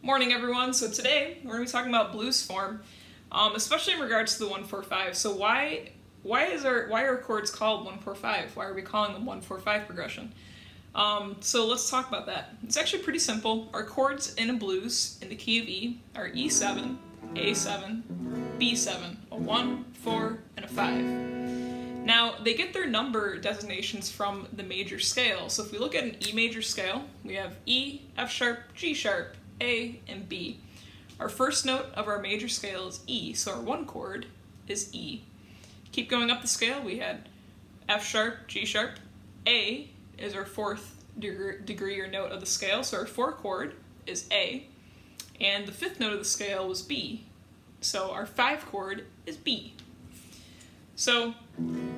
Morning, everyone. So today we're going to be talking about blues form, especially in regards to the 1-4-5. So why are chords called 1-4-5? Why are we calling them 1-4-5 progression? So let's talk about that. It's actually pretty simple. Our chords in a blues in the key of E are E7, A7, B7, a 1, 4, and a 5. Now, they get their number designations from the major scale. So if we look at an E major scale, we have E, F sharp, G sharp, A, and B. Our first note of our major scale is E, so our one chord is E. Keep going up the scale, we had F sharp, G sharp, A is our fourth degree or note of the scale, so our four chord is A, and the fifth note of the scale was B, so our five chord is B. So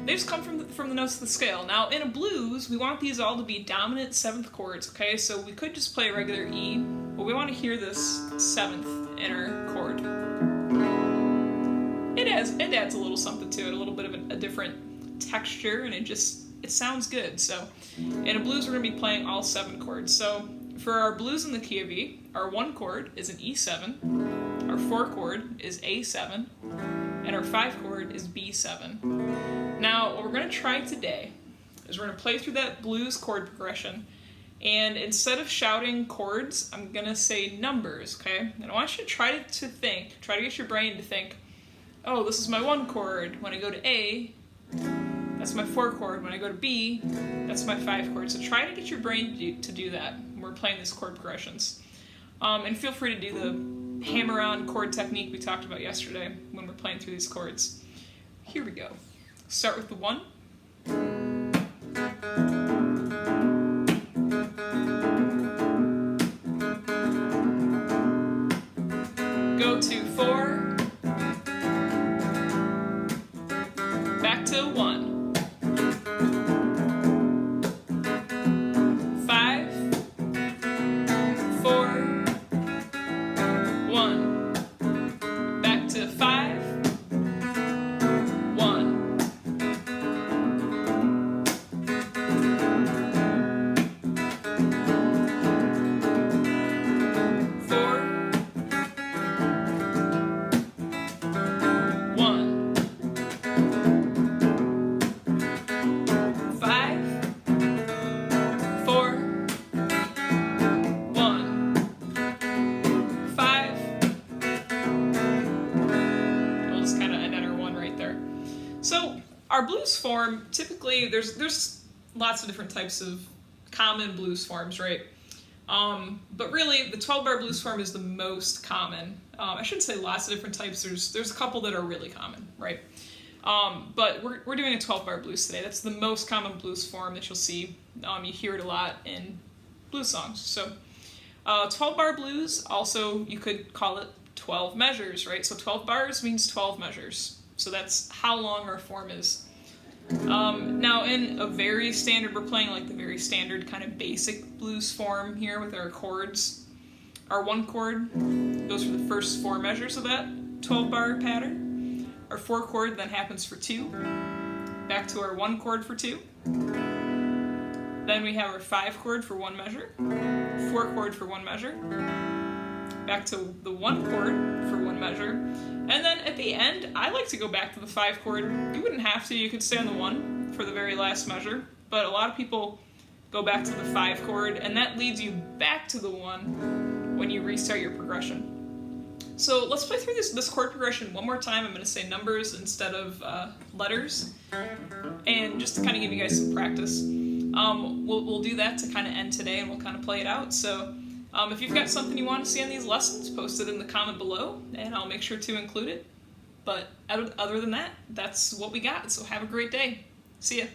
they just come from the notes of the scale. Now in a blues, we want these all to be dominant seventh chords, okay? So we could just play a regular E, but we want to hear this seventh in our chord. It adds a little something to it, a little bit of a different texture, and it sounds good. So in a blues, we're going to be playing all seven chords. So for our blues in the key of E, our one chord is an E7, our four chord is A7, and our five chord is B7. Now, what we're going to try today is we're going to play through that blues chord progression, and instead of shouting chords, I'm going to say numbers, okay? And I want you to try to get your brain to think, oh, this is my one chord. When I go to A, that's my four chord. When I go to B, that's my five chord. So try to get your brain to do that when we're playing these chord progressions. And feel free to do the hammer-on chord technique we talked about yesterday when we're playing through these chords. Here we go. Start with the 1. Go to 4. Back to 1. 5, 4, 1. Back to 5, 1. 4, 1. 5, 4, 1. 5. We'll just kind of end at our 1 right there. So our blues form, typically there's lots of different types of common blues forms, right? But really the 12-bar blues form is the most common. I shouldn't say lots of different types. There's a couple that are really common, right? But we're doing a 12-bar blues today. That's the most common blues form that you'll see. You hear it a lot in blues songs. So 12-bar blues, also you could call it 12 measures, right? So 12 bars means 12 measures. So that's how long our form is. Now in a very standard, we're playing like the very standard kind of basic blues form here with our chords. Our one chord goes for the first 4 measures of that 12-bar pattern. Our 4 chord then happens for 2. Back to our 1 chord for 2. Then we have our 5 chord for 1 measure. 4 chord for 1 measure. Back to the 1 chord for 1 measure. And then at the end, I like to go back to the 5 chord. You wouldn't have to, you could stay on the 1 for the very last measure, but a lot of people go back to the 5 chord, and that leads you back to the 1 when you restart your progression. So let's play through this chord progression one more time. I'm going to say numbers instead of letters, and just to kind of give you guys some practice. We'll do that to kind of end today, and we'll kind of play it out. So if you've got something you want to see on these lessons, post it in the comment below, and I'll make sure to include it. But other than that, that's what we got. So have a great day. See ya.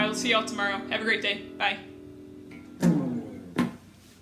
will see y'all tomorrow. Have a great day. Bye.